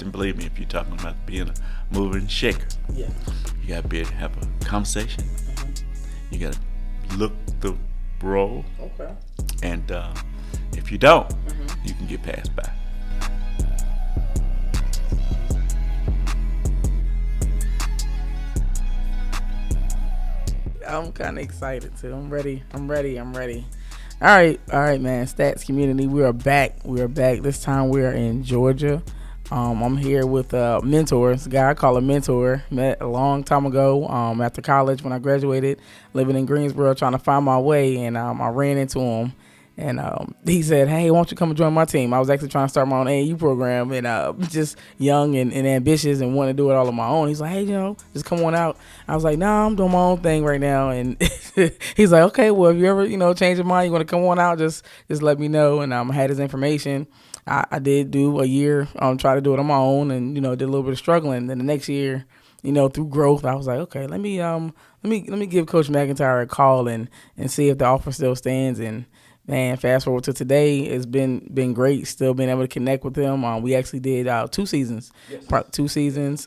trust and believe me if you're talking about being a mover and shaker. Yeah. You got to be able to have a conversation. You got to look the role. Okay. And if you don't, you can get passed by. I'm kind of excited too. I'm ready. All right, man. Stats community, we are back. This time we are in Georgia. I'm here with a mentor. This guy I call a mentor. Met a long time ago after college when I graduated, living in Greensboro, trying to find my way, and I ran into him. And he said, hey, why don't you come and join my team? I was actually trying to start my own AAU program and just young and ambitious and wanting to do it all on my own. He's like, hey, just come on out. I was like, nah, I'm doing my own thing right now. And he's like, okay, well, if you ever, change your mind, you want to come on out, just let me know. And I had his information. I did do a year, try to do it on my own and, did a little bit of struggling. Then the next year, through growth, I was like, okay, let me give Coach McIntyre a call and see if the offer still stands. And man, fast forward to today, it's been great. Still being able to connect with him. We actually did 2 seasons,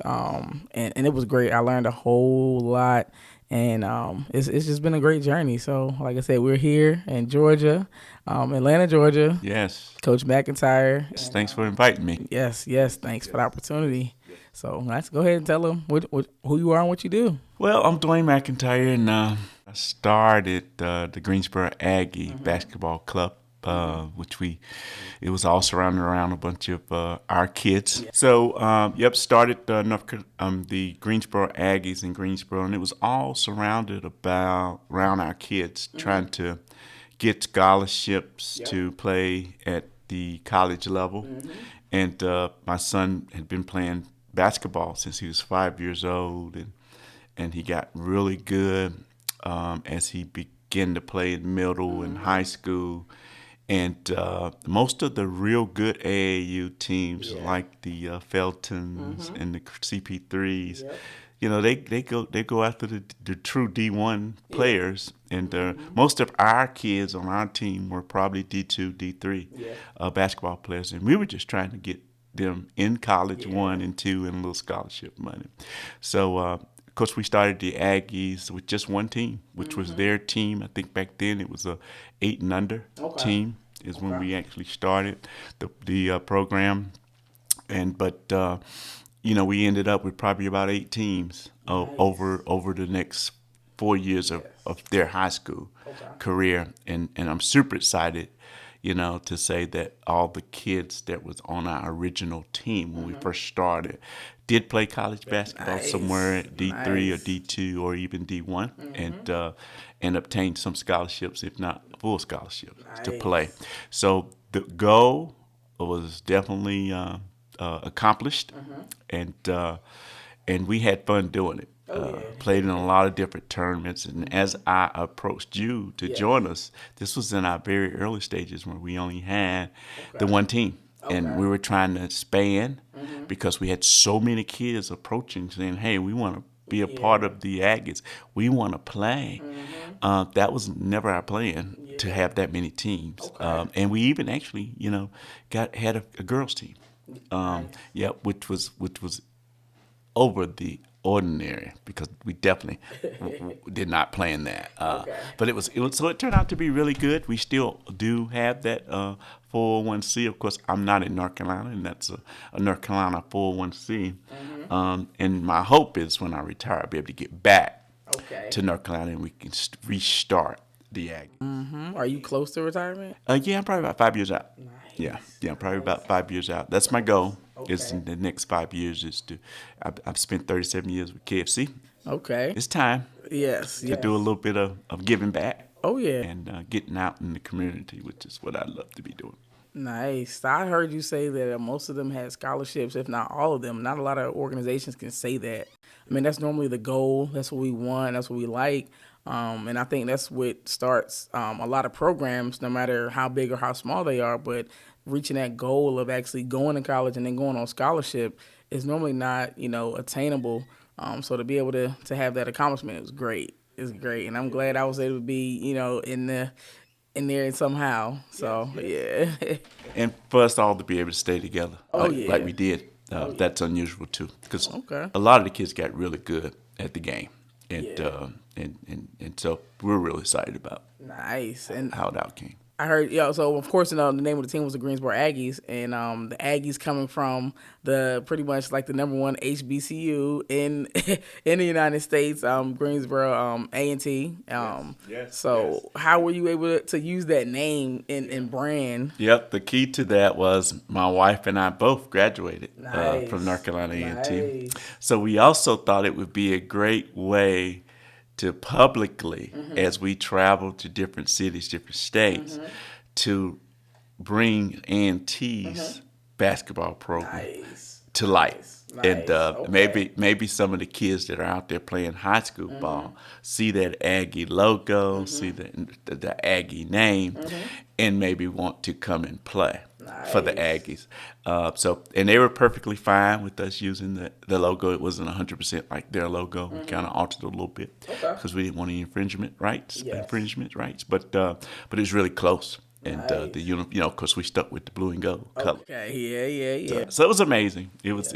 and it was great. I learned a whole lot, and it's just been a great journey. So, like I said, we're here in Georgia, Atlanta, Georgia. Yes. Coach McIntyre. Yes, thanks for inviting me. Yes. Thanks for the opportunity. So let's go ahead and tell them who you are and what you do. Well, I'm Dwayne McIntyre, and I started the Greensboro Aggie basketball club, which it was all surrounded around a bunch of our kids. Yeah. So, started the Greensboro Aggies in Greensboro, and it was all surrounded around our kids, trying to get scholarships to play at the college level. And my son had been playing basketball since he was 5 years old, and he got really good as he began to play in middle and high school. And most of the real good AAU teams, like the Feltons and the CP3s, they go after the true D1 players. And most of our kids on our team were probably D2, D3 basketball players, and we were just trying to get them in college 1 and 2 and a little scholarship money. So, of course, we started the Aggies with just one team, which was their team. I think back then it was a 8 and under team is when we actually started the program. But we ended up with probably about 8 teams over the next 4 years of their high school career, and I'm super excited. To say that all the kids that was on our original team when we first started did play college basketball somewhere at D3 or D2 or even D1, and obtained some scholarships, if not full scholarships, to play. So the goal was definitely accomplished, and we had fun doing it. Played in a lot of different tournaments, and as I approached you to join us, this was in our very early stages where we only had the one team, and we were trying to span because we had so many kids approaching saying, hey, we want to be a part of the Aggies, we want to play. That was never our plan to have that many teams, and we even actually had a girls team, which was over the ordinary, because we definitely did not plan that. But it turned out to be really good. We still do have that 401c. Of course, I'm not in North Carolina, and that's a North Carolina 401c. And my hope is when I retire, I'll be able to get back to North Carolina and we can restart the Aggie. Are you close to retirement? Yeah, I'm probably about 5 years out. Nice. Yeah, probably about 5 years out. That's my goal. Is in the next 5 years is to. I've spent 37 years with KFC. Okay. It's time. Yes. To do a little bit of giving back. Oh yeah. And getting out in the community, which is what I love to be doing. Nice. I heard you say that most of them had scholarships, if not all of them. Not a lot of organizations can say that. I mean, that's normally the goal. That's what we want. That's what we like. And I think that's what starts a lot of programs, no matter how big or how small they are. But reaching that goal of actually going to college and then going on scholarship is normally not, attainable. So to be able to have that accomplishment is great. It's great. And I'm glad I was able to be, in there somehow. So, yeah. And for us all to be able to stay together like we did. That's unusual too, because Okay. a lot of the kids got really good at the game, and Yeah. and so we're really excited about Nice. And how it out came. I heard, so of course, the name of the team was the Greensboro Aggies, and the Aggies coming from the pretty much like the number one HBCU in in the United States, Greensboro A&T. Yes. So how were you able to use that name and brand? Yep, the key to that was my wife and I both graduated from North Nice. Carolina A&T. Nice. So we also thought it would be a great way to publicly, as we travel to different cities, different states, to bring A&T's basketball program Nice. to light. Nice. And Okay. maybe some of the kids that are out there playing high school ball see that Aggie logo, see the Aggie name, and maybe want to come and play for the Nice. Aggies. And they were perfectly fine with us using the logo. It wasn't 100% like their logo. We kind of altered it a little bit Okay. because we didn't want any infringement rights. Yes. But it was really close. And Nice. the because we stuck with the blue and gold color. Okay. Yeah. So it was amazing. It was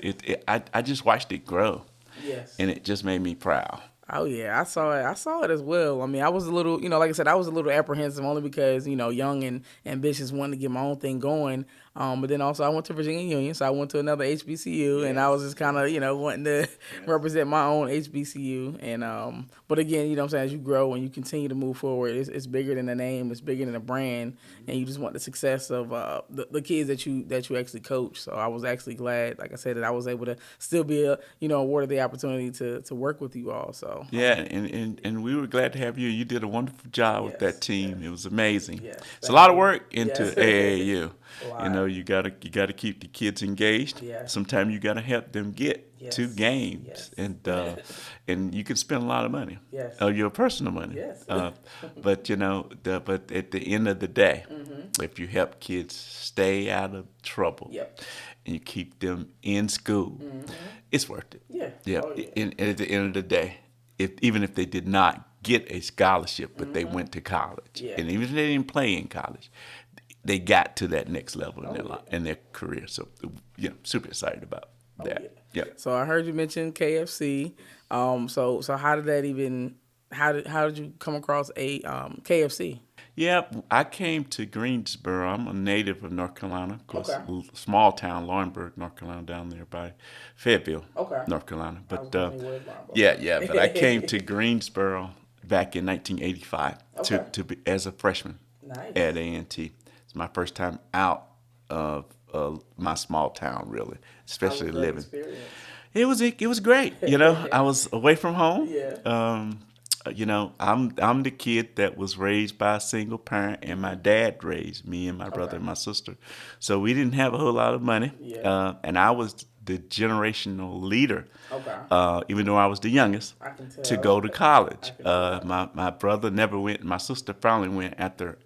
I just watched it grow, Yes. and it just made me proud. Oh yeah, I saw it. I saw it as well. I mean, I was a little, like I said, I was a little apprehensive only because young and ambitious, wanted to get my own thing going. But then also I went to Virginia Union, so I went to another HBCU, and I was just kind of wanting to represent my own HBCU. And but again, what I'm saying, as you grow and you continue to move forward, it's bigger than the name, it's bigger than the brand, and you just want the success of the kids that you actually coach. So I was actually glad, like I said, that I was able to still be awarded the opportunity to work with you all. So Yeah, and we were glad to have you. You did a wonderful job with that team. It was amazing. Yes, It's a lot of thank you. work into Yes. AAU. Wow. You gotta keep the kids engaged. Yes. Sometimes you gotta help them get Yes. to games, Yes. and you can spend a lot of money. Yes. Your personal money. Yes. But but at the end of the day, if you help kids stay out of trouble, Yep. and you keep them in school, it's worth it. Yeah. Yeah. Oh, yeah. And at the end of the day, even if they did not get a scholarship, but they went to college, Yeah. and even if they didn't play in college, they got to that next level in their yeah. life, in their career. So, super excited about that. Yeah. So I heard you mention KFC. So how did that even? How did you come across a KFC? Yeah, I came to Greensboro. I'm a native of North Carolina, of course, Okay. small town, Laurinburg, North Carolina, down there by Fayetteville, Okay. North Carolina. I was But wondering where Laurinburg yeah. But I came to Greensboro back in 1985 Okay. to be as a freshman Nice. at A&T. It's my first time out of my small town, really, especially How was that living. experience? It was great. I was away from home. Yeah. I'm the kid that was raised by a single parent, and my dad raised me and my brother and my sister. So we didn't have a whole lot of money. Yeah. And I was the generational leader. Okay. Even though I was the youngest, I can tell. to go to college. I can tell. My brother never went. My sister finally went after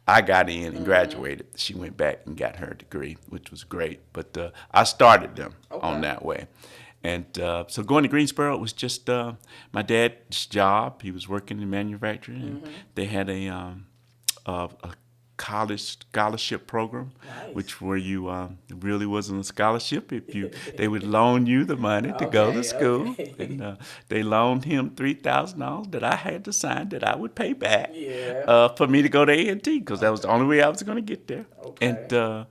I got in and graduated. She went back and got her degree, which was great. But I started them on that way. And so going to Greensboro was just my dad's job. He was working in manufacturing. And they had a college scholarship program, Nice. which where you really wasn't a scholarship. They would loan you the money to go to school, Okay. and they loaned him $3,000 that I had to sign that I would pay back Yeah. for me to go to A&T because that was the only way I was going to get there. Okay.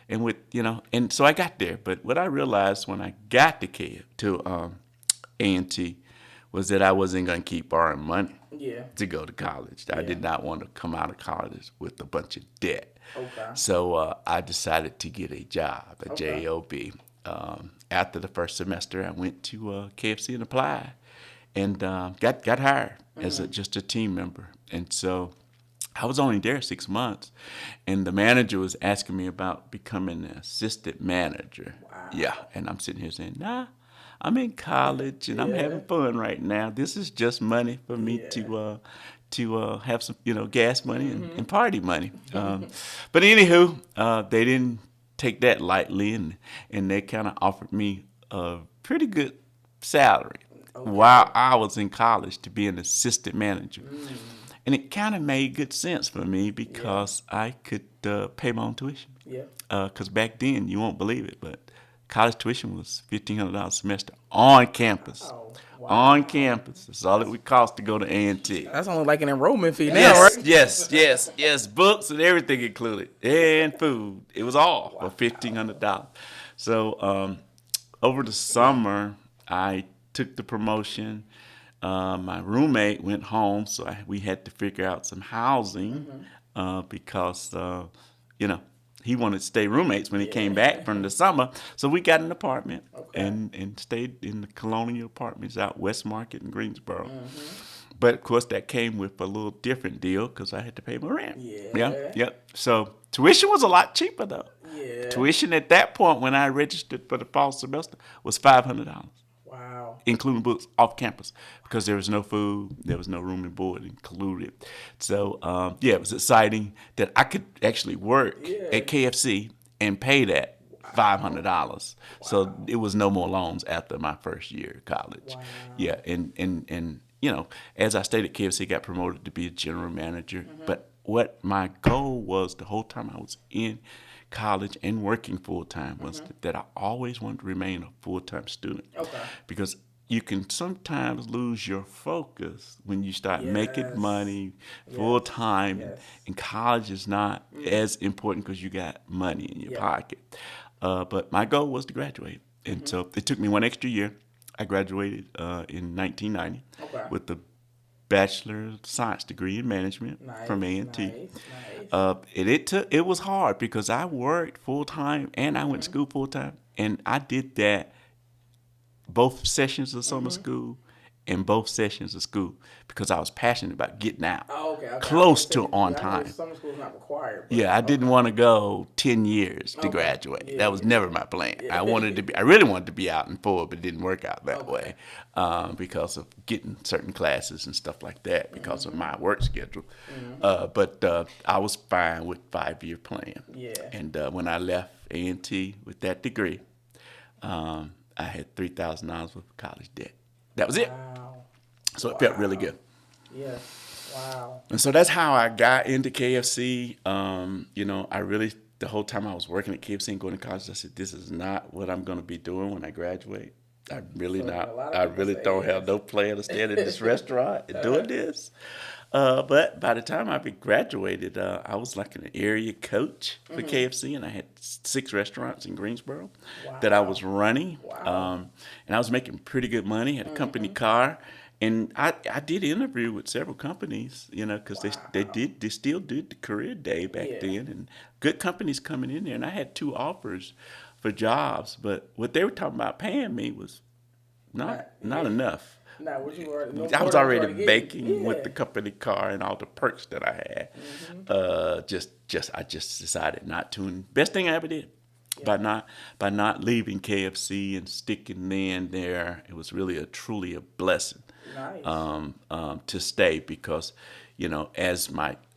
And with and so I got there. But what I realized when I got to A&T was that I wasn't going to keep borrowing money Yeah. to go to college. I did not want to come out of college with a bunch of debt. Okay. So I decided to get a job, a Okay. job. After the first semester, I went to KFC and applied, and got hired as just a team member. And so I was only there 6 months, and the manager was asking me about becoming an assistant manager. Wow. Yeah, and I'm sitting here saying, nah, I'm in college and I'm having fun right now. This is just money for me to have some, gas money and party money. But anywho, they didn't take that lightly, and they kind of offered me a pretty good salary while I was in college to be an assistant manager. And it kind of made good sense for me because I could pay my own tuition. Yeah. Because back then, you won't believe it, but college tuition was $1,500 a semester on campus. Oh, wow. On campus. That's all it would cost to go to A&T. That's only like an enrollment fee now, Yes, right? yes. Books and everything included, and food. It was all for $1,500. So over the summer, I took the promotion. My roommate went home, so we had to figure out some housing because you know he wanted to stay roommates when he came back from the summer. So we got an apartment and stayed in the Colonial Apartments out West Market in Greensboro. But of course, that came with a little different deal because I had to pay my rent. Yep. So tuition was a lot cheaper though. Yeah. Tuition at that point when I registered for the fall semester was $500. Wow. Including books off campus because there was no food, there was no room and board included. So it was exciting that I could actually work at KFC and pay that $500. So it was no more loans after my first year of college. Yeah, and as I stayed at KFC, got promoted to be a general manager. But what my goal was the whole time I was in college and working full-time was that I always wanted to remain a full-time student. Because you can sometimes lose your focus when you start making money full-time, and college is not as important because you got money in your pocket. But my goal was to graduate, and so it took me one extra year. I graduated in 1990 with the Bachelor of Science degree in management from A&T. It was hard because I worked full time and I went to school full time, and I did that both sessions of summer school and both sessions of school because I was passionate about getting out close to on time. Summer school is not required. I didn't want to go 10 years to graduate. That was never my plan. I really wanted to be out in full, but it didn't work out that way because of getting certain classes and stuff like that because of my work schedule. But I was fine with 5-year plan. And when I left A&T with that degree, I had $3,000 worth of college debt. That was it. So it felt really good. Wow. And so that's how I got into KFC. I really, the whole time I was working at KFC and going to college, I said, this is not what I'm going to be doing when I graduate. I really don't have no plan to stand in this restaurant and doing this. But by the time I graduated, I was like an area coach for KFC, and I had 6 restaurants in Greensboro that I was running. And I was making pretty good money, had a company car. And I did interview with several companies, because they still did the career day back then, and good companies coming in there. And I had 2 offers for jobs, but what they were talking about paying me was not enough. I was already banking with the company car and all the perks that I had. I just decided not to. And best thing I ever did by not leaving KFC and sticking in there. It was really truly a blessing. To stay because, as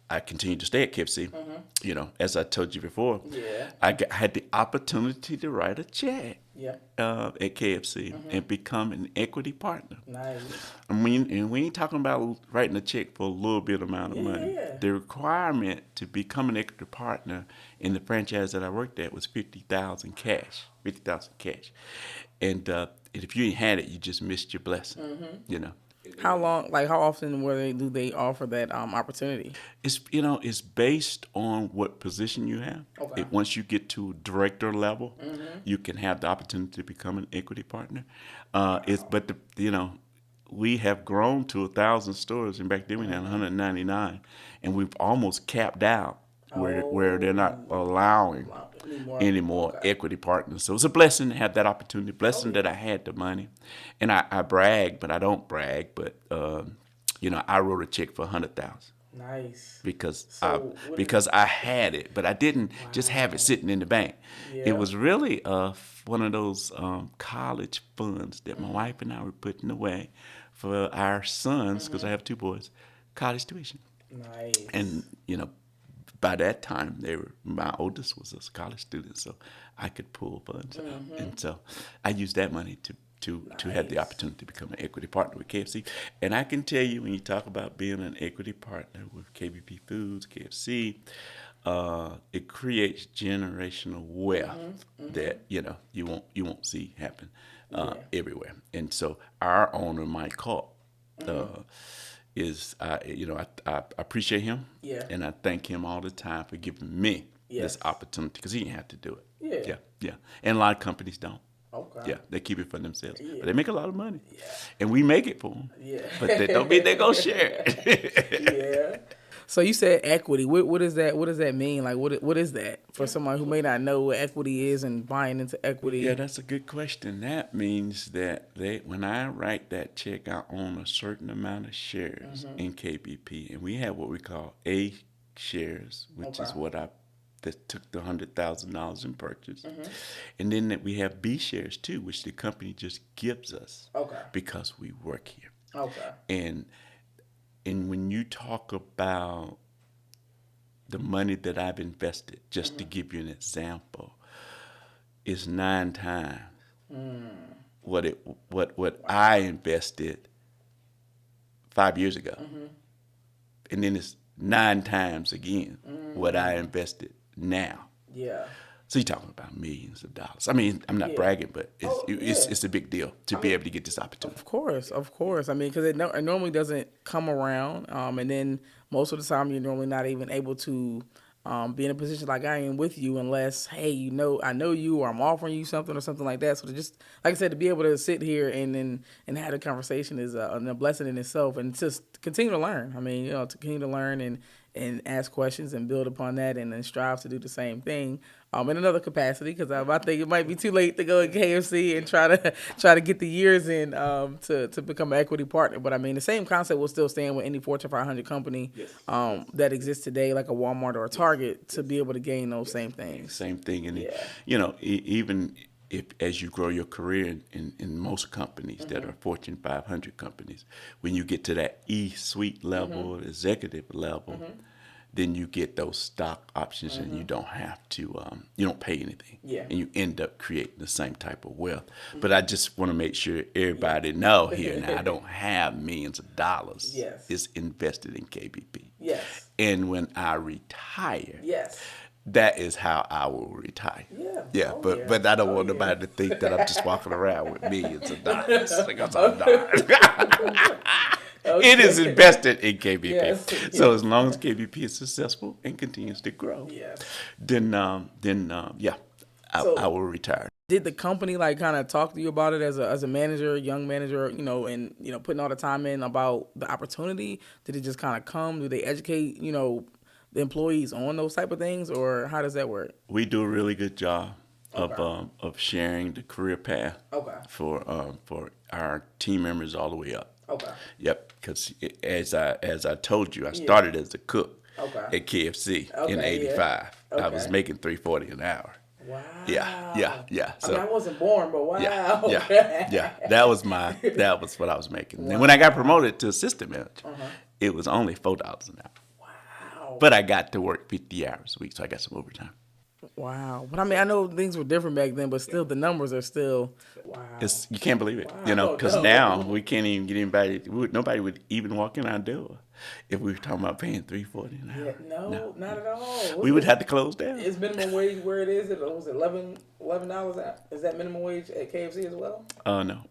I continued to stay at KFC, as I told you before, I had the opportunity to write a check at KFC and become an equity partner. And we ain't talking about writing a check for a little bit amount of money. The requirement to become an equity partner in the franchise that I worked at was $50,000 cash. And if you ain't had it, you just missed your blessing. How long? Like, how often do they offer that opportunity? It's based on what position you have. Once you get to director level, you can have the opportunity to become an equity partner. We have grown to 1,000 stores, and back then we had 199, and we've almost capped out where they're not allowing any more equity partners. So it's a blessing to have that opportunity, blessing that I had the money. And I brag, but I don't brag, but I wrote a check for $100,000. Nice. Because I had it, but I didn't just have it sitting in the bank. It was really one of those college funds that my wife and I were putting away for our sons, because I have 2 boys, college tuition. Nice. And by that time, my oldest was a college student, so I could pull funds out. And so I used that money to have the opportunity to become an equity partner with KFC. And I can tell you, when you talk about being an equity partner with KBP Foods, KFC, it creates generational wealth that you won't see happen everywhere. And so our owner, Mike Hawk, is I appreciate him, and I thank him all the time for giving me this opportunity because he didn't have to do it. Yeah. And a lot of companies don't. Okay. Yeah, they keep it for themselves, but they make a lot of money, and we make it for them. But that don't mean they gonna share it. So you said equity. What is that? What does that mean? Like what is that for someone who may not know what equity is and buying into equity? Yeah, that's a good question. That means that when I write that check, I own a certain amount of shares in KBP, and we have what we call A shares, which is what that took the $100,000 in purchase, and then that we have B shares too, which the company just gives us because we work here. And when you talk about the money that I've invested, just to give you an example, is 9 times what I invested 5 years ago, and then it's 9 times again what I invested now. So you're talking about millions of dollars. I mean, I'm not bragging, but it's a big deal to be able to get this opportunity. Of course. I mean, because it normally doesn't come around, and then most of the time you're normally not even able to be in a position like I am with you unless, hey, I know you, or I'm offering you something or something like that. So to just, like I said, to be able to sit here and have a conversation is a blessing in itself, and just continue to learn. I mean, to continue to learn and ask questions and build upon that, and then strive to do the same thing in another capacity, because I think it might be too late to go to KFC and try to get the years in to become an equity partner. But I mean, the same concept will still stand with any Fortune 500 company that exists today, like a Walmart or a Target, to be able to gain those same things. Same thing, and even if as you grow your career in most companies that are Fortune 500 companies, when you get to that E-suite level, executive level, then you get those stock options, and you don't have to, you don't pay anything, and you end up creating the same type of wealth. But I just want to make sure everybody know here now, I don't have millions of dollars. It's invested in KBP. And when I retire, that is how I will retire. But I don't want nobody to think that I'm just walking around with millions of dollars. Because I'm not. It is invested in KBP. So as long as KBP is successful and continues to grow, then I will retire. Did the company kind of talk to you about it as a manager, young manager, and putting all the time in about the opportunity? Did it just kind of come? Do they educate the employees on those type of things, or how does that work? We do a really good job of sharing the career path for our team members all the way up. Yep, because as I told you, I started as a cook at KFC in '85. I was making $3.40 an hour. Wow. Yeah. So I wasn't born, but wow. Yeah. That was what I was making. Wow. And when I got promoted to assistant manager, it was only $4 an hour. Wow. But I got to work 50 hours a week, so I got some overtime. Wow. But I mean, I know things were different back then, but still the numbers are still, wow. You can't believe it, because now we can't even get anybody, nobody would even walk in our door if we were talking about paying $3.40 an hour. No, not at all. We would have to close down. Is minimum wage where it is? Was it $11? Is that minimum wage at KFC as well? No.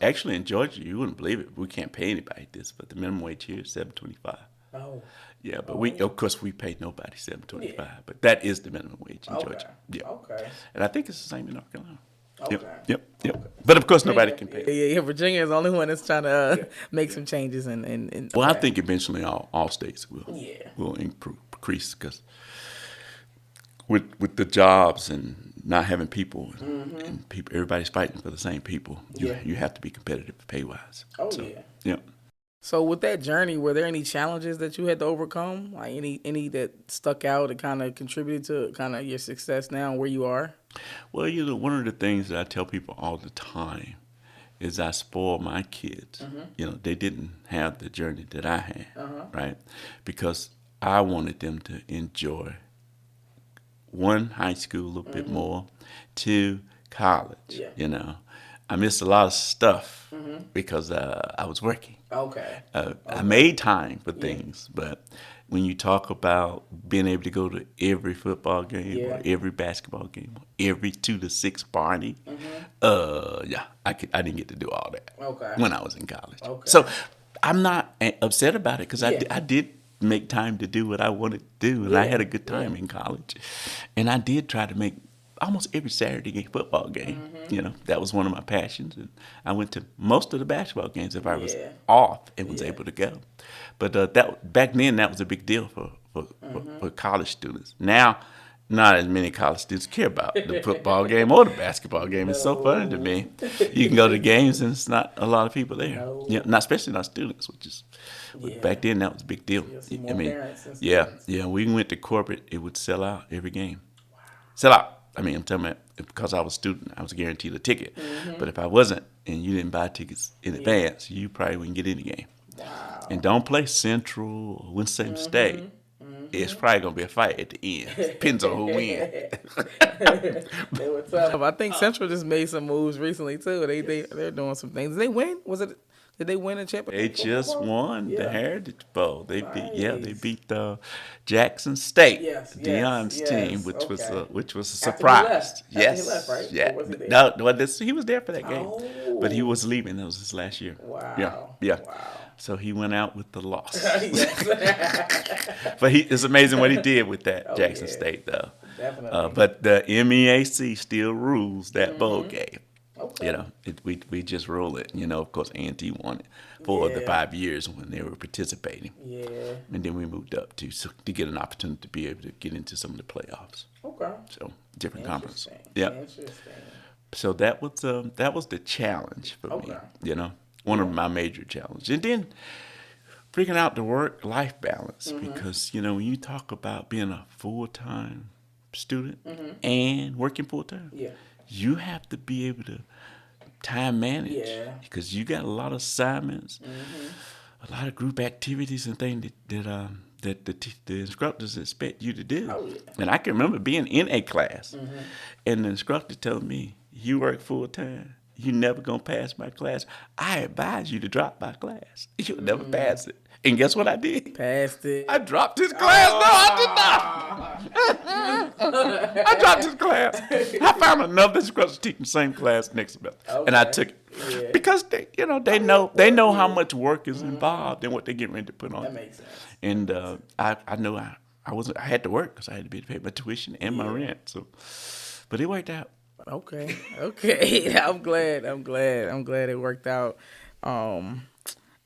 Actually, in Georgia, you wouldn't believe it. We can't pay anybody this, but the minimum wage here is $7.25. Oh. Yeah, but of course, we pay nobody $7.25. But that is the minimum wage in Georgia. Yeah. Okay. And I think it's the same in North Carolina. Okay. Yep. Okay. But of course, nobody can pay. Yeah. Virginia is the only one that's trying to make some changes. And well, I think eventually all states will increase, because with the jobs and not having people, and people, everybody's fighting for the same people. You have to be competitive pay wise. Yeah. So with that journey, were there any challenges that you had to overcome? Like any that stuck out and kind of contributed to kind of your success now and where you are? Well, one of the things that I tell people all the time is I spoil my kids. They didn't have the journey that I had, right? Because I wanted them to enjoy, 1, high school a little bit more, 2, college. I missed a lot of stuff because I was working. Okay. I made time for things, but when you talk about being able to go to every football game or Yeah. every basketball game or every 2 to 6 party, yeah, I didn't get to do all that Okay. when I was in college. Okay. So I'm not upset about it because Yeah. I did make time to do what I wanted to do, and I had a good time in college, and I did try to make almost every Saturday football game. You know, that was one of my passions, and I went to most of the basketball games if I was Yeah. off and was Yeah. able to go. But that back then that was a big deal for college students. Now, not as many college students care about the football game or the basketball game. It's so funny to me. You can go to games and it's not a lot of people there. No. Yeah, not especially not students, which is Yeah. back then that was a big deal. Yeah, some I more mean, parents than yeah, students. yeah. We went to corporate, it would sell out every game. Sell out. I mean, I'm telling you, because I was a student, I was guaranteed a ticket. But if I wasn't, and you didn't buy tickets in advance, you probably wouldn't get in the game. Wow. And don't play Central or Winston State. It's probably gonna be a fight at the end. Depends on who wins. They were tough. I think Central just made some moves recently too. They're doing some things. Did they win? Did they win a championship? They just won the Yeah. Heritage Bowl. They Nice. beat Jackson State, Yes, Dion's yes, team, which okay. was a After he surprise. left. After Yes, he left, right? yeah. Or was he there? No, well, he was there for that game, Oh. but he was leaving. That was his last year. Wow. Yeah. Wow. So he went out with the loss. Yes. But it's amazing what he did with that Jackson yeah. State, though. Definitely. But the MEAC still rules that bowl game. Okay. You know, we just rule it. You know, of course, A&T won it for the Yeah. 5 years when they were participating. Yeah. And then we moved up to get an opportunity to be able to get into some of the playoffs. Okay. So different conference. Interesting. Yeah. Interesting. So that was the challenge for me. Okay. You know, one of my major challenges. And then figuring out the work-life balance because you know when you talk about being a full-time student and working full-time, Yeah. you have to be able to time manage Yeah. because you got a lot of assignments, a lot of group activities and things that the instructors expect you to do. Oh, yeah. And I can remember being in a class and the instructor told me, you work full-time, you never gonna pass my class. I advise you to drop my class. You'll never pass it. And guess what I did? Passed it. I dropped his class. No, I did not. I dropped his class. I found another instructor teaching the same class next semester, and I Okay. took it Yeah. because they know how much work is involved in what they're getting ready to put on. That makes sense. And I know I had to work because I had to be to pay my tuition and my rent. So, but it worked out. Okay. Okay. I'm glad it worked out.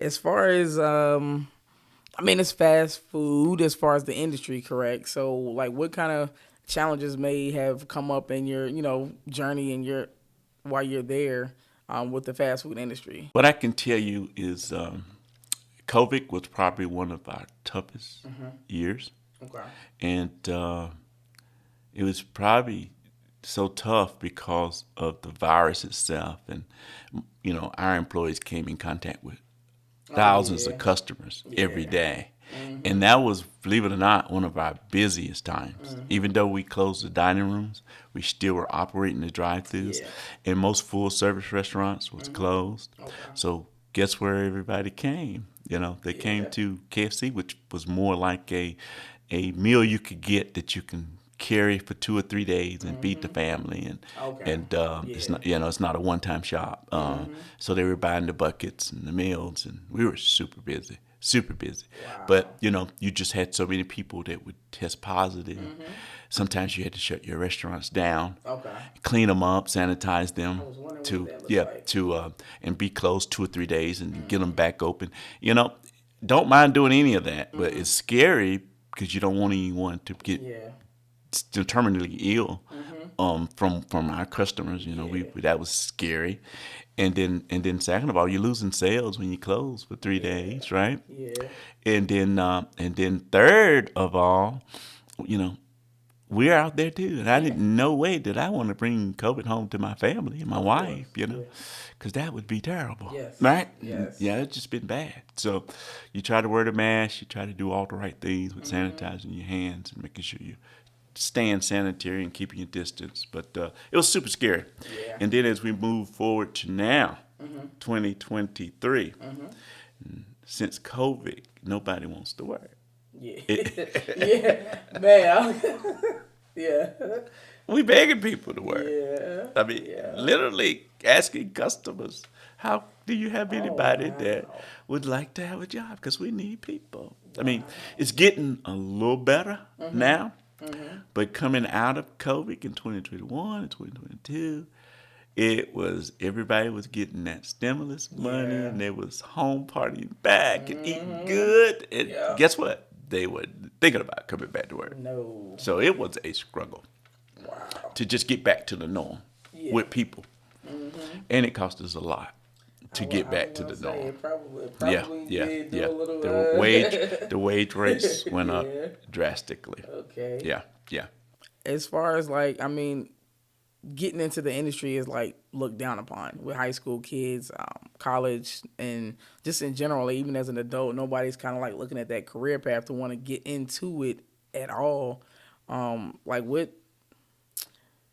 As far as I mean, it's fast food as far as the industry, correct? So, like, what kind of challenges may have come up in your, journey and while you're there with the fast food industry? What I can tell you is COVID was probably one of our toughest years. Okay. And it was probably so tough because of the virus itself. And, our employees came in contact with thousands of customers every day. And that was, believe it or not, one of our busiest times. Even though we closed the dining rooms, we still were operating the drive-thrus. Yeah. And most full-service restaurants was closed. Okay. So guess where everybody came? They came to KFC, which was more like a meal you could get that you can carry for 2 or 3 days and feed the family, and it's not it's not a one-time shop. So they were buying the buckets and the meals, and we were super busy. Wow. But you just had so many people that would test positive. Sometimes you had to shut your restaurants down, Okay. clean them up, sanitize them was wondering to what that looked like. and be closed 2 or 3 days and get them back open. Don't mind doing any of that, but it's scary because you don't want anyone to get Yeah. terminally ill from our customers. That was scary. And then second of all, you're losing sales when you close for 3 days, right? Yeah. And then third of all, we're out there too, and I didn't no way that I want to bring COVID home to my family and my wife, because that would be terrible, Yes. right? Yes. Yeah, it's just been bad. So you try to wear the mask, you try to do all the right things with sanitizing your hands and making sure you staying sanitary and keeping your distance. But it was super scary. Yeah. And then as we move forward to now, 2023, since COVID, nobody wants to work. Yeah. Yeah. Man. Yeah. We begging people to work. Yeah. I mean, Yeah. literally asking customers, how do you have Oh, anybody that wow. would like to have a job? Because we need people. I Wow. mean, it's getting a little better now, Mm-hmm. but coming out of COVID in 2021 and 2022, it was everybody was getting that stimulus money Yeah. and they was home partying back and eating Mm-hmm. good. And Yeah. guess what? They were thinking about coming back to work. No. So it was a struggle Wow. to just get back to the norm Yeah. with people. Mm-hmm. And it cost us a lot to get I was back to gonna the say norm. it probably Yeah, yeah, did do yeah. a little. The wage rates went up Yeah. drastically. Okay. Yeah, yeah. As far as like, I mean, getting into the industry is like looked down upon with high school kids, college, and just in general, even as an adult, nobody's kind of like looking at that career path to want to get into it at all. Like what?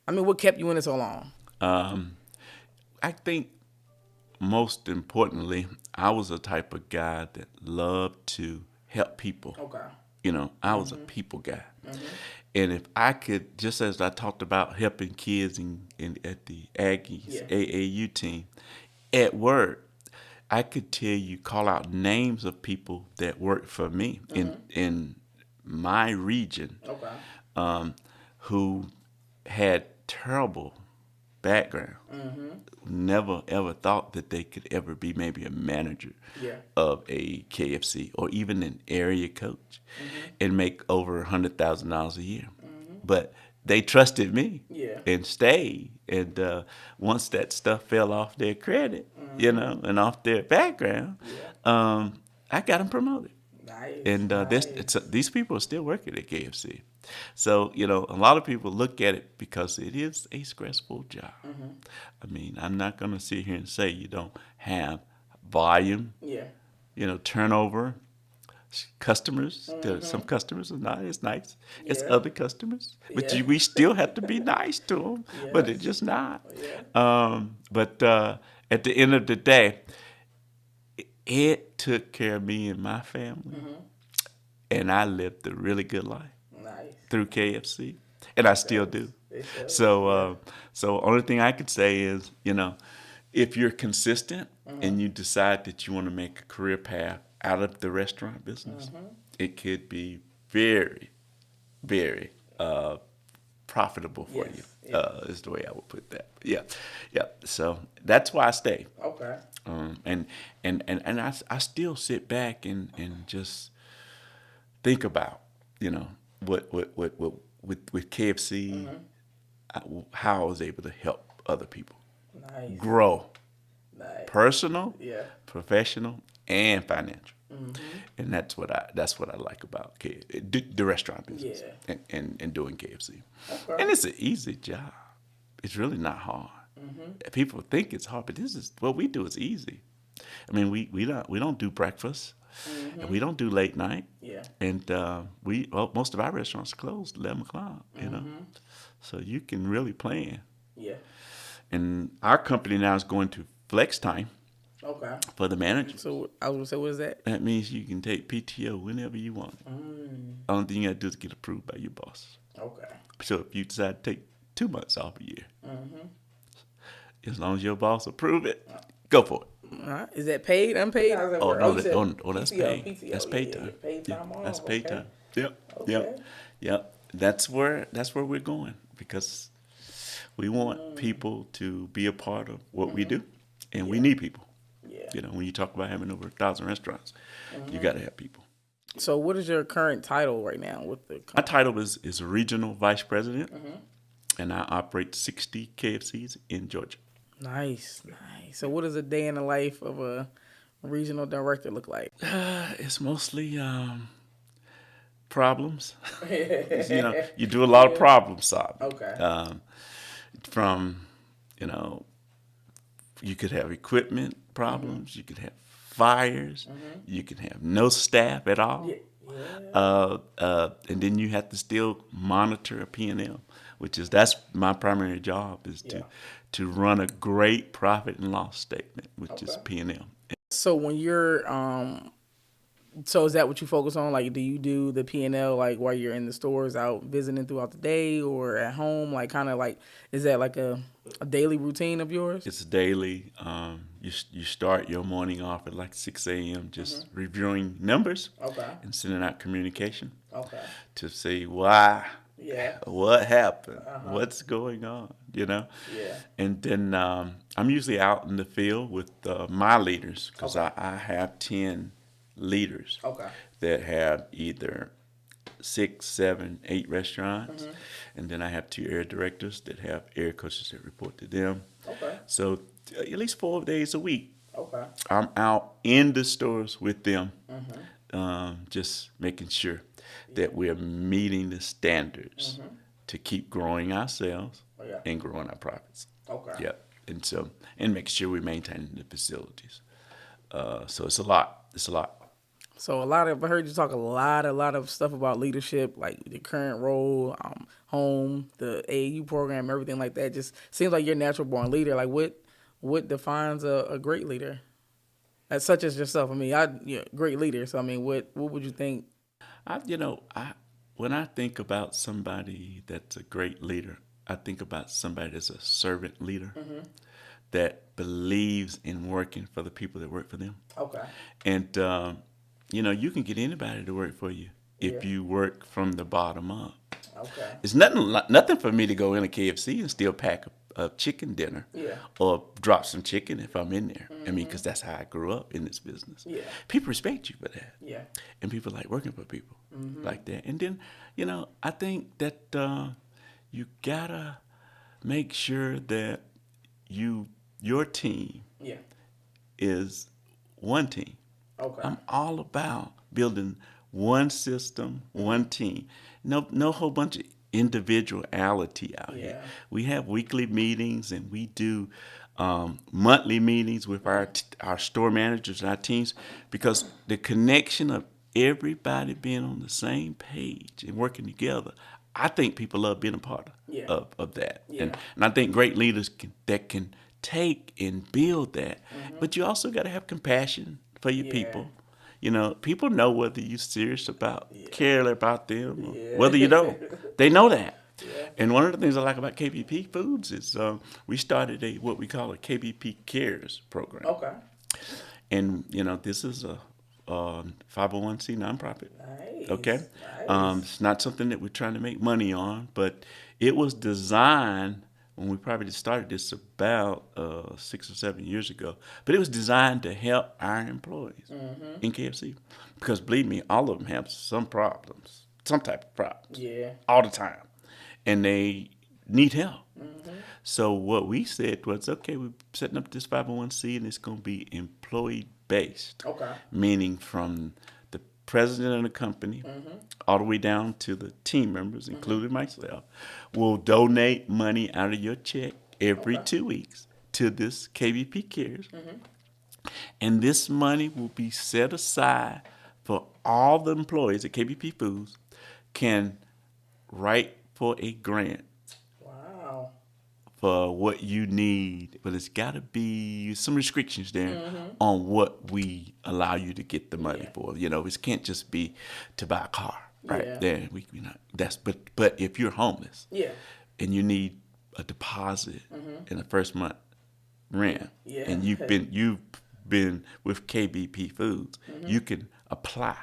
I mean, what kept you in it so long? Um, I think most importantly, I was a type of guy that loved to help people. Okay. I was a people guy. And if I could, just as I talked about helping kids at the Aggies Yeah. AAU team, at work, I could tell you, call out names of people that worked for me in my region, Okay. who had terrible background. Never ever thought that they could ever be maybe a manager Yeah. of a KFC or even an area coach and make over $100,000 a year. But they trusted me Yeah. and stayed. And once that stuff fell off their credit, and off their background, Yeah. I got them promoted. Nice. And Nice. these people are still working at KFC. So, a lot of people look at it because it is a stressful job. I mean, I'm not going to sit here and say you don't have volume, Yeah. Turnover, customers. Some customers are not as nice as Yeah. other customers, but Yeah. we still have to be nice to them, but they're Yes. just not. Yeah. But at the end of the day, it took care of me and my family, and I lived a really good life Nice. through KFC, and I still do. It does. So only thing I could say is, if you're consistent and you decide that you want to make a career path out of the restaurant business, it could be very, very profitable for Yes, you. yes. Is the way I would put that. Yeah, yeah. So that's why I stay. Okay. And I still sit back and just think about, what with KFC, how I was able to help other people Nice. grow, Nice. personal, Yeah. professional, and financial. And that's what I like about the restaurant business Yeah. and doing KFC. Okay. And it's an easy job. It's really not hard. People think it's hard, but this is what we do is easy. I mean, we don't do breakfast, and we don't do late night, Yeah. and most of our restaurants close 11 o'clock. So you can really plan. Yeah. And our company now is going to flex time Okay. for the managers. So I was gonna say, what is that? That means you can take PTO whenever you want. Only thing you got to do is get approved by your boss. Okay. So if you decide to take 2 months off a year, as long as your boss approve it, go for it. All right. Is that paid? Unpaid? How does that Oh work? no, You said that's PTO, paid. PTO. That's Yeah, paid yeah, time. yeah. Paid time off. That's paid Okay. time. Yep. Okay. Yep. That's where we're going because we want people to be a part of what we do, and we need people. Yeah. When you talk about having over 1,000 restaurants, you got to have people. So what is your current title right now with the My company? title is regional vice president, and I operate 60 KFCs in Georgia. Nice, nice. So what does a day in the life of a regional director look like? It's mostly problems. You do a lot of problem solving. Okay. From, you could have equipment problems, you could have fires, you could have no staff at all. And then you have to still monitor a P&L, that's my primary job is to run a great profit and loss statement, which is Okay. P&L. So when you're So is that what you focus on? Like, do you do the P&L like while you're in the stores, out visiting throughout the day, or at home? Like, kind of like, is that like a daily routine of yours? It's daily. You start your morning off at like 6 a.m. just reviewing numbers Okay. and sending out communication Okay. to see why, Yeah. what happened, Uh-huh. what's going on, you know. Yeah. And then I'm usually out in the field with my leaders because Okay. I have 10 leaders Okay. that have either 6, 7, 8 restaurants, and then I have 2 area directors that have area coaches that report to them. Okay. So at least 4 days a week, Okay. I'm out in the stores with them, just making sure that we're meeting the standards to keep growing our sales Oh, yeah. and growing our profits. Okay. Yep. And making sure we're maintaining the facilities. So it's a lot. It's a lot. So I heard you talk a lot of stuff about leadership, like the current role, home, the AAU program, everything like that. Just seems like you're a natural born leader. Like what defines a great leader? As such as yourself. I mean, great leader. So I mean, what would you think? I when I think about somebody that's a great leader, I think about somebody that's a servant leader that believes in working for the people that work for them. Okay. And you can get anybody to work for you Yeah. if you work from the bottom up. Okay. It's nothing for me to go in a KFC and still pack a chicken dinner, Yeah. or drop some chicken if I'm in there. I mean, because that's how I grew up in this business. Yeah. People respect you for that, Yeah. and people like working for people like that. And then, I think that you gotta make sure that your team Yeah. is one team. Okay. I'm all about building one system, one team. No whole bunch of individuality out here. Yeah. We have weekly meetings and we do monthly meetings with our store managers and our teams, because the connection of everybody being on the same page and working together, I think people love being a part Yeah. of that. Yeah. And I think great leaders can take and build that. But you also got to have compassion for your Yeah. people. People know whether you're serious about care about them or Yeah. whether you don't. They know that. Yeah. And one of the things I like about KBP Foods is we started what we call a KBP Cares program. Okay. And this is a 501c nonprofit. Nice. Okay, Nice. it's not something that we're trying to make money on, but it was designed when we probably started this about 6 or 7 years ago. But it was designed to help our employees in KFC, because believe me, all of them have some problems, some type of problems, Yeah. all the time, and they need help. So what we said was, okay, we're setting up this 501c, and it's going to be employee based, Okay. meaning from the president of the company all the way down to the team members, including myself, will donate money out of your check every 2 weeks to this KBP Cares. And this money will be set aside for all the employees at KBP Foods can write for a grant Wow. for what you need, but it's got to be some restrictions there on what we allow you to get the money for. It can't just be to buy a car, right? Yeah. There, we not. But if you're homeless, Yeah. and you need a deposit in the first month rent, Yeah. and you've been with KBP Foods, you can apply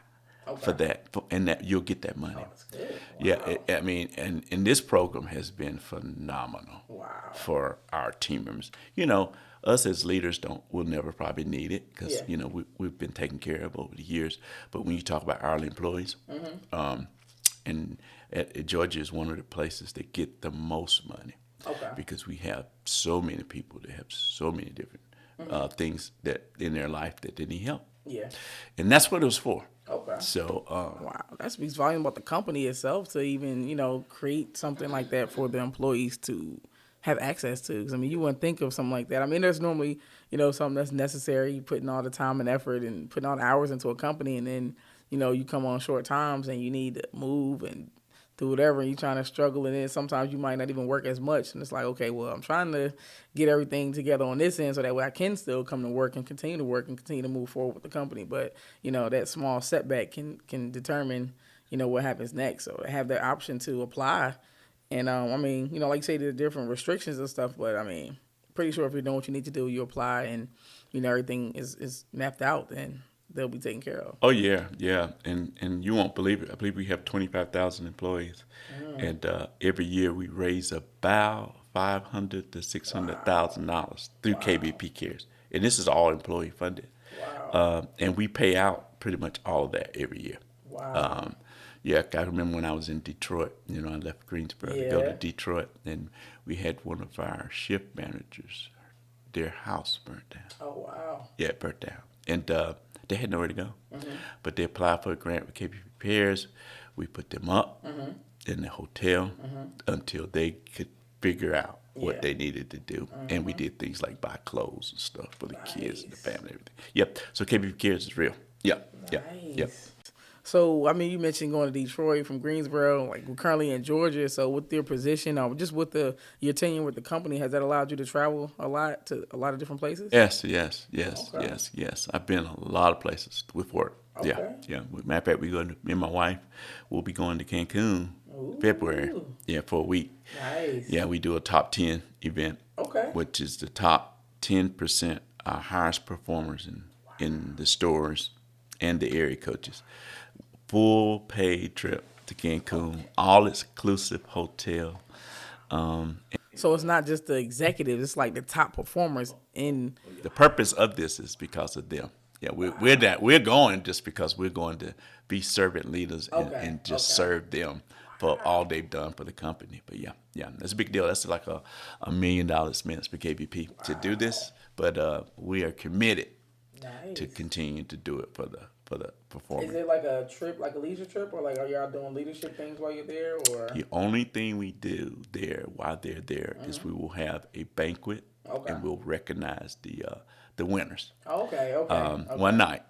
for that, and that you'll get that money. Oh, that's good. Wow. Yeah, I mean, and this program has been phenomenal Wow. for our team members. Us as leaders will never probably need it, because Yeah. we've been taken care of over the years. But when you talk about hourly employees, and at Georgia is one of the places that get the most money, Okay. because we have so many people that have so many different things that in their life that they need help, Yeah. and that's what it was for. Okay. So Wow, that speaks volume about the company itself to even, create something like that for the employees to have access to. 'Cause, I mean, you wouldn't think of something like that. I mean, there's normally, something that's necessary, putting all the time and effort and putting all the hours into a company, and then, you come on short times and you need to move and through whatever, and you're trying to struggle, and then sometimes you might not even work as much. And it's like, okay, well, I'm trying to get everything together on this end so that way I can still come to work and continue to move forward with the company. But, that small setback can determine, what happens next. So to have that option to apply. And, like you say, there's different restrictions and stuff, but, pretty sure if you're doing what you need to do, you apply and, everything is mapped out, then they'll be taken care of. Oh yeah, yeah, and you won't believe it. I believe we have 25,000 employees, and every year we raise about $500,000 to $600,000 through KBP Cares, and this is all employee funded. Wow. And we pay out pretty much all of that every year. Wow. Yeah, I remember when I was in Detroit. I left Greensboro to go to Detroit, and we had one of our shift managers, their house burnt down. Oh wow. Yeah, it burnt down, and they had nowhere to go. But they applied for a grant with KBP Repairs. We put them up in the hotel until they could figure out what they needed to do. And we did things like buy clothes and stuff for the kids and the family and everything. Yep. So KBP Cares is real. Yep. Nice. Yep. So, you mentioned going to Detroit from Greensboro. Like, we're currently in Georgia. So, with your position, just with your tenure with the company, has that allowed you to travel a lot to a lot of different places? Yes. Okay. Yes. I've been a lot of places with work. Okay. Yeah. Matter of fact, me and my wife will be going to Cancun February. Yeah, for a week. Nice. Yeah, we do a top 10 event. Okay. Which is the top 10% our highest performers in the stores and the area coaches. Full paid trip to Cancun, all exclusive hotel. So it's not just the executives; it's like the top performers in. The purpose of this is because of them. Yeah, we're going just because we're going to be servant leaders and just serve them for all they've done for the company. But yeah, that's a big deal. That's like a $1 million expense for KBP to do this, but we are committed to continue to do it for the performance. Is it like a trip, like a leisure trip, or like are y'all doing leadership things while you're there? Or the only thing we do there while they're there is we will have a banquet and we'll recognize the winners. Okay. One night.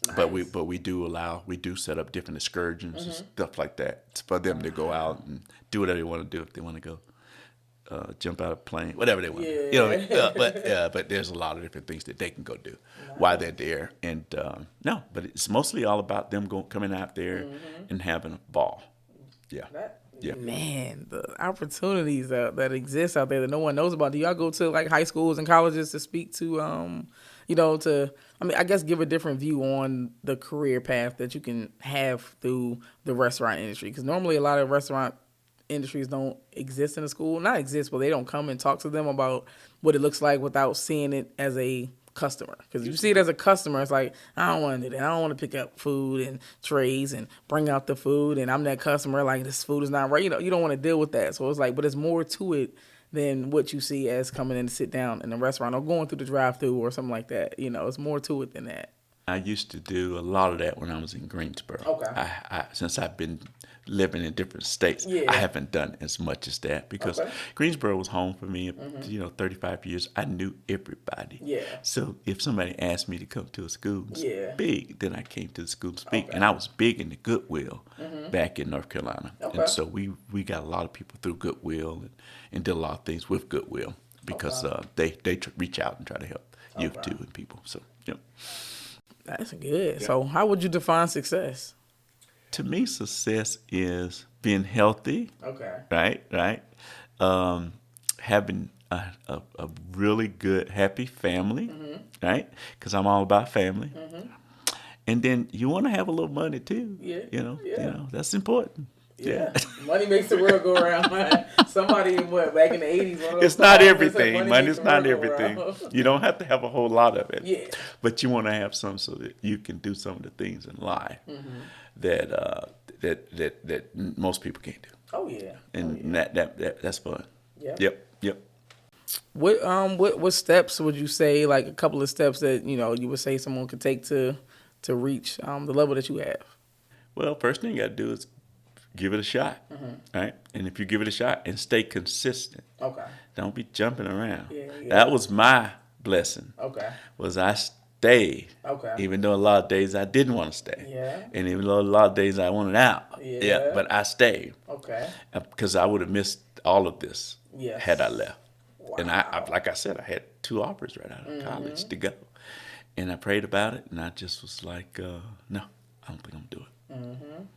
Nice. But we do set up different excursions and stuff like that. It's for them to go out and do whatever they want to do. If they want to go jump out of a plane, whatever they want to do. But there's a lot of different things that they can go do while they're there. And but it's mostly all about them coming out there and having a ball. Yeah. Man, the opportunities that exist out there that no one knows about. Do y'all go to like high schools and colleges to speak to, I guess give a different view on the career path that you can have through the restaurant industry? Because normally a lot of restaurant industries don't exist in the school. Not exist, but they don't come and talk to them about what it looks like without seeing it as a customer. Because if you see it as a customer, it's like, I don't want to do that. I don't want to pick up food and trays and bring out the food, and I'm that customer, like, this food is not right. You don't want to deal with that. So it's like, but there's more to it than what you see as coming in to sit down in a restaurant or going through the drive-thru or something like that. It's more to it than that. I used to do a lot of that when I was in Greensboro. Okay. Since I've been living in different states, I haven't done as much as that because Greensboro was home for me. 35 years, I knew everybody. Yeah. So if somebody asked me to come to a school big, then I came to the school to speak, and I was big into Goodwill back in North Carolina, and so we got a lot of people through Goodwill and did a lot of things with Goodwill because they reach out and try to help youth too and people. So That's good. So how would you define success? To me, success is being healthy. Okay. Right. Having a really good, happy family. Right. Because I'm all about family. And then you want to have a little money too. Yeah. That's important. Yeah. Money makes the world go around. Somebody back in the 80s. It's not everything. Money's not everything. You don't have to have a whole lot of it. Yeah. But you want to have some so that you can do some of the things in life that most people can't do. Oh yeah. And that's fun. Yeah. Yep. What steps would you say, like a couple of steps that you would say someone could take to reach the level that you have? Well, first thing you got to do is give it a shot, right? And if you give it a shot and stay consistent, don't be jumping around. Yeah. That was my blessing. Was I stayed, even though a lot of days I didn't want to stay, and even though a lot of days I wanted out, but I stayed, Okay. Because I would have missed all of this Yes. had I left. Wow. And I, like I said, I had 2 offers right out of college to go. And I prayed about it, and I just was like, no, I don't think I'm going to do it.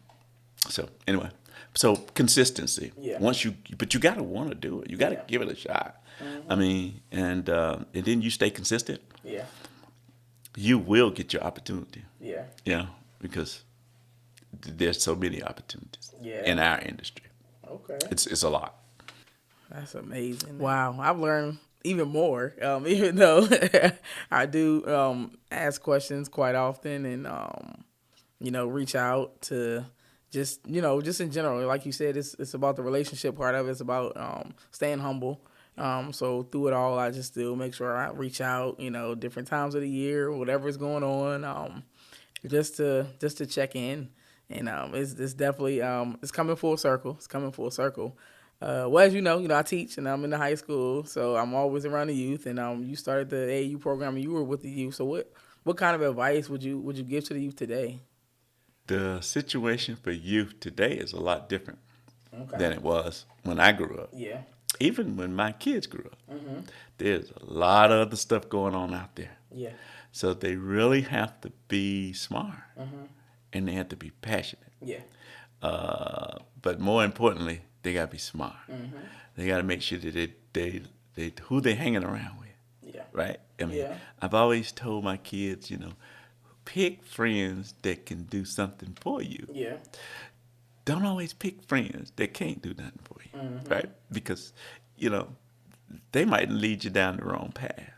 So anyway, so consistency. Yeah. But you got to want to do it. You got to give it a shot. I mean, and then you stay consistent. Yeah. You will get your opportunity. Yeah. Because there's so many opportunities Yeah. in our industry. Okay. It's a lot. That's amazing. Wow, I've learned even more. Even though I do ask questions quite often, and reach out to just in general, like you said, it's about the relationship part of it. It's about staying humble. So through it all, I just still make sure I reach out. Different times of the year, whatever's going on, just to check in. And it's definitely it's coming full circle. It's coming full circle. Well, as you know, I teach and I'm in the high school, so I'm always around the youth. And you started the AAU program and you were with the youth. So what kind of advice would you give to the youth today? The situation for youth today is a lot different than it was when I grew up. Yeah. Even when my kids grew up, there's a lot of other stuff going on out there. Yeah. So they really have to be smart, and they have to be passionate. Yeah. But more importantly, they got to be smart. They got to make sure that they who they hanging around with. Yeah. Right? I mean, Yeah. I've always told my kids, pick friends that can do something for you. Yeah. Don't always pick friends that can't do nothing for you, right? Because, they might lead you down the wrong path.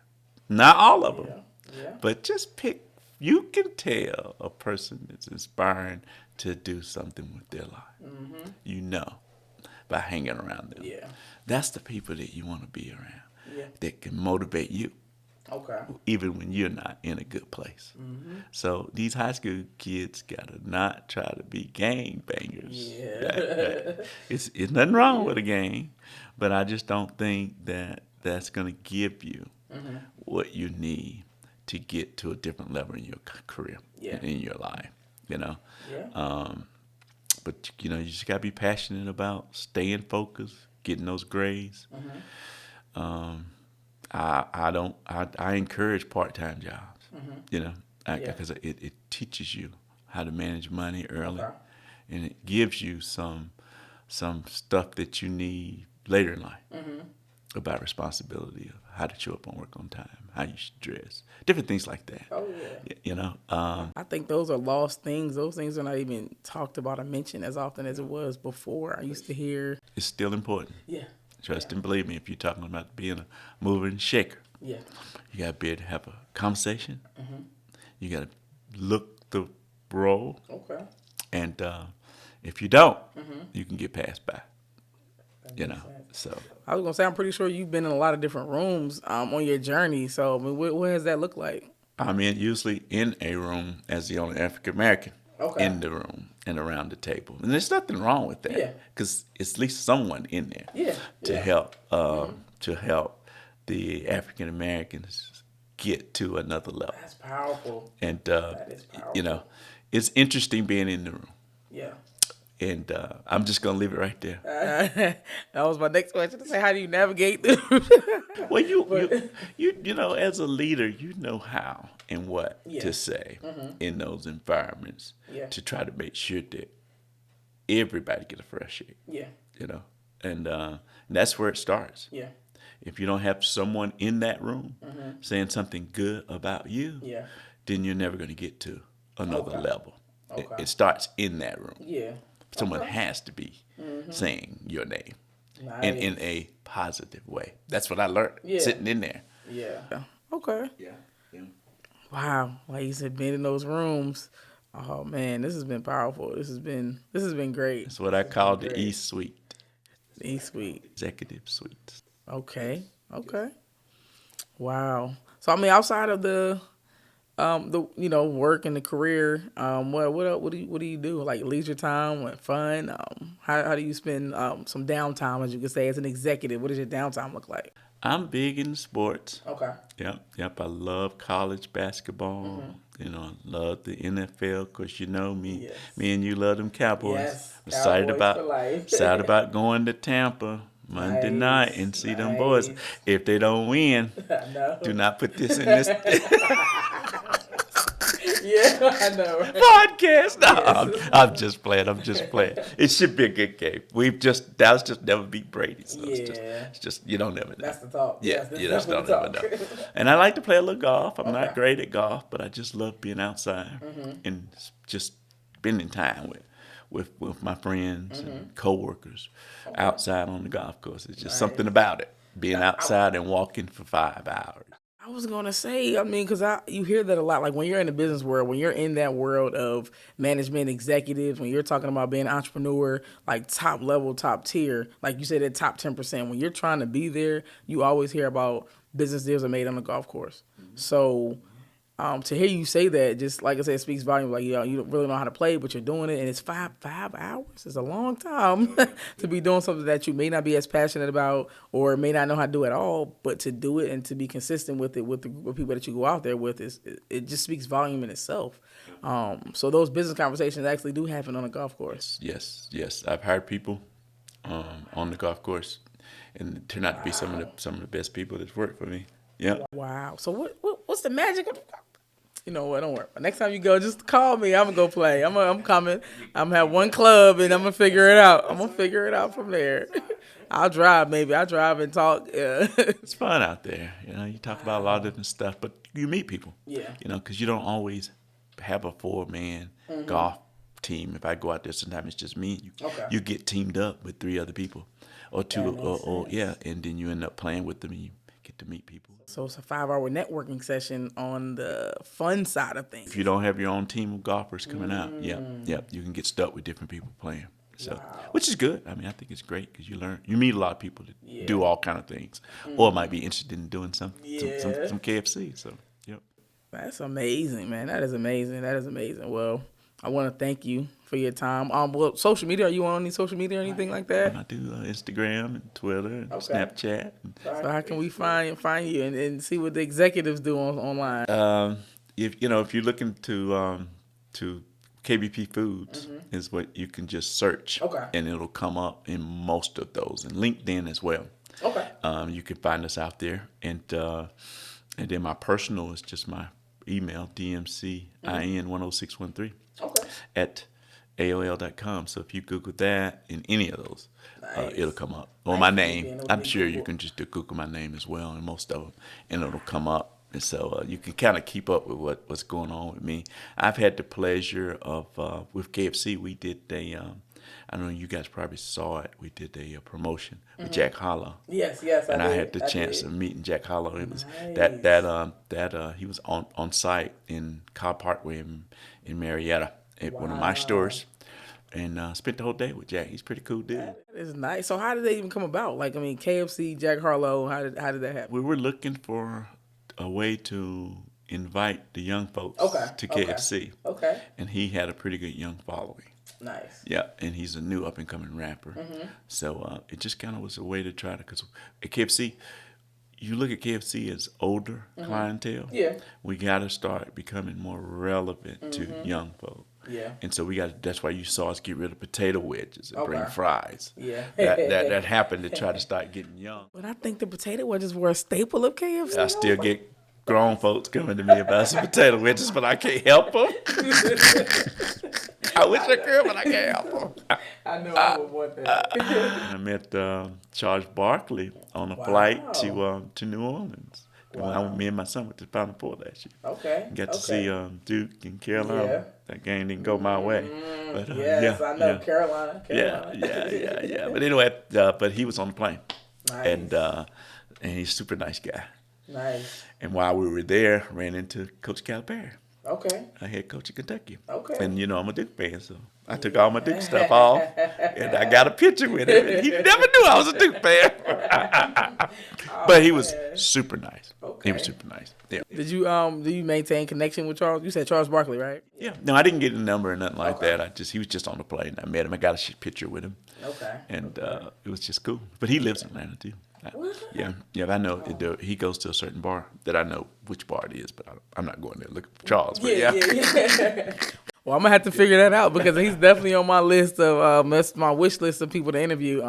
Not all of them, Yeah. but just pick. You can tell a person that's inspiring to do something with their life. By hanging around them. Yeah. That's the people that you want to be around. Yeah. That can motivate you. Okay. Even when you're not in a good place. So these high school kids gotta not try to be gang bangers. Yeah. It's nothing wrong with a gang, but I just don't think that that's gonna give you what you need to get to a different level in your career and in your life. Yeah. But you just gotta be passionate about staying focused, getting those grades. I encourage part-time jobs, because it teaches you how to manage money early, and it gives you some stuff that you need later in life about responsibility of how to show up on work on time, how you should dress, different things like that. Oh yeah. I think those are lost things. Those things are not even talked about or mentioned as often as it was before. I used to hear. It's still important. Yeah. Trust and believe me, if you're talking about being a mover and shaker, Yeah. you got to be able to have a conversation. You got to look the role. Okay. And if you don't, you can get passed by. So. I was gonna say, I'm pretty sure you've been in a lot of different rooms on your journey. So, I mean, what does that look like? I'm usually in a room as the only African American Okay. in the room and around the table, and there's nothing wrong with that. Yeah. Because it's at least someone in there. Yeah. To help the African Americans get to another level. That's powerful. And That is powerful. it's interesting being in the room. Yeah. And I'm just gonna leave it right there. That was my next question. To say, how do you navigate this? Well, you know, as a leader, you know how and what to say in those environments to try to make sure that everybody get a fresh shake. Yeah. And that's where it starts. Yeah. If you don't have someone in that room saying something good about you, then you're never going to get to another level. It starts in that room. Yeah. Someone has to be saying your name and in a positive way. That's what I learned sitting in there. Yeah. Okay. Yeah. Wow. Like you said, being in those rooms. Oh man, this has been powerful. This has been great. That's what I call the E-Suite. E-Suite. Executive Suite. Okay. Wow. So I mean, outside of the work and the career, what do you do? Like leisure time, what fun? How do you spend some downtime, as you could say, as an executive? What does your downtime look like? I'm big in sports. Okay. Yep. I love college basketball. I love the NFL because me, Yes. me and you love them Cowboys. Yes. Excited Cowboys for about, life. excited about going to Tampa Monday night and see them boys. If they don't win, No. do not put this in this Yeah, I know. Right? podcast. No, Yes. I'm just playing. I'm just playing. It should be a good game. Dallas just never beat Brady. So it's just you don't never know. That's the talk. Yeah, That's you just don't definitely ever the know. talk. And I like to play a little golf. I'm Okay. not great at golf, but I just love being outside and just spending time with my friends and coworkers outside on the golf course. It's just something about it, being outside and walking for 5 hours. I was gonna say, I mean, because you hear that a lot. Like when you're in the business world, when you're in that world of management executives, when you're talking about being an entrepreneur, like top level, top tier, like you said, that top 10%. When you're trying to be there, you always hear about business deals are made on the golf course. So to hear you say that, just like I said, it speaks volumes. Like you don't really know how to play, but you're doing it, and it's five hours. It's a long time to be doing something that you may not be as passionate about, or may not know how to do at all. But to do it and to be consistent with it, with the group of people that you go out there with, it just speaks volume in itself. So those business conversations actually do happen on a golf course. Yes. I've hired people on the golf course, and it turned out to be some of the best people that's worked for me. Yeah. Wow. So what's the magic of? You know what? Don't worry. Next time you go, just call me. I'm gonna go play. I'm coming. I'm gonna have one club, and I'm gonna figure it out. I'm gonna figure it out from there. I'll drive. Maybe I'll drive and talk. Yeah. It's fun out there. You talk about a lot of different stuff, but you meet people. Yeah. Because you don't always have a 4-man golf team. If I go out there, sometimes it's just me. Okay. You get teamed up with 3 other people, or 2, or and then you end up playing with them, and you get to meet people. So it's a 5-hour networking session on the fun side of things. If you don't have your own team of golfers coming out, you can get stuck with different people playing. So, which is good. I mean, I think it's great because you meet a lot of people that do all kind of things, or might be interested in doing some KFC. So, yep. That's amazing, man. That is amazing. Well, I want to thank you for your time. Well, social media, are you on any social media or anything like that? I do Instagram and Twitter and Snapchat. So how can we find you and see what the executives do online? If you're looking to KBP Foods is what you can just search, and it'll come up in most of those, and LinkedIn as well. Okay. You can find us out there, and then my personal is just my email, dmcin10613 at AOL.com. So if you Google that in any of those, it'll come up. Or my name. I'm sure you can just Google my name as well in most of them, and it'll come up. And so you can kind of keep up with what's going on with me. I've had the pleasure of, with KFC, we did I don't know, you guys probably saw it. We did a promotion with Jack Harlow. Yes, and I had the chance of meeting Jack Harlow. It was that he was on site in Cobb Parkway in Marietta at one of my stores, and spent the whole day with Jack. He's a pretty cool dude. That is nice. So how did they even come about? Like, I mean, KFC Jack Harlow. How did that happen? We were looking for a way to invite the young folks to KFC. Okay. And he had a pretty good young following. Nice. Yeah, and he's a new up-and-coming rapper. So it just kind of was a way to try to, because at KFC, you look at KFC as older clientele. Yeah. We got to start becoming more relevant to young folk. Yeah. And so that's why you saw us get rid of potato wedges and bring fries. Yeah. That happened to try to start getting young. But I think the potato wedges were a staple of KFC. I still get grown folks coming to me about some potato wedges, but I can't help them. I wish I could, but I can't help them. I know I would want that. I met Charles Barkley on a flight to New Orleans. Me and my son went to the Final Four last year. Okay. Got to see Duke and Carolina. Yeah. That game didn't go my way. But, yes, I know. Carolina. Yeah. But anyway, but he was on the plane. Nice. And he's a super nice guy. Nice. And while we were there, ran into Coach Calipari. Okay. I head coach of Kentucky. Okay. And I'm a Duke fan, so I took all my Duke stuff off, and I got a picture with him. And he never knew I was a Duke fan. But he was super nice. Okay. He was super nice. Yeah. Did you do you maintain connection with Charles? You said Charles Barkley, right? Yeah. No, I didn't get a number or nothing like that. He was just on the plane. I met him. I got a picture with him. Okay. And it was just cool. But he lives in Atlanta too. Yeah. I know he goes to a certain bar that I know which bar it is, but I'm not going there looking for Charles. But Yeah. Well, I'm gonna have to figure that out because he's definitely on my list of my wish list of people to interview.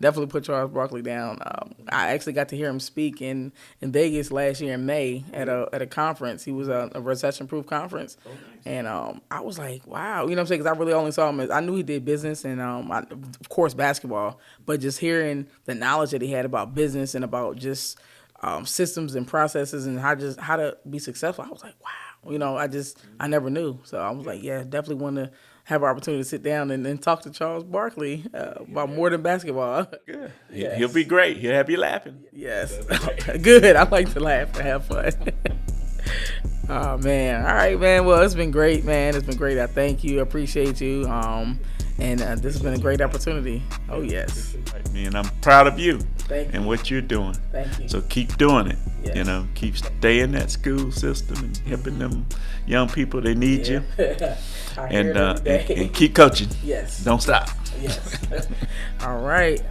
Definitely put Charles Barkley down. I actually got to hear him speak in Vegas last year in May at a conference. He was a recession-proof conference, and I was like, wow, you know what I'm saying? Because I really only saw him I knew he did business and of course basketball, but just hearing the knowledge that he had about business and about just systems and processes and how to be successful, I was like, wow. You know, I never knew. So I was like, yeah, definitely want to have an opportunity to sit down and talk to Charles Barkley about more than basketball. Good. Yes. He'll be great. He'll have you laughing. Yes. Good. I like to laugh and have fun. Oh, man. All right, man. Well, it's been great, man. It's been great. I thank you. I appreciate you. And this has been a great opportunity. Oh, yes. Right, man. I'm proud of you. Thank you. And what you're doing. Thank you. So keep doing it. Yes. You know, keep staying in that school system and helping them young people. They need you. and keep coaching. Yes. Don't stop. Yes. All right.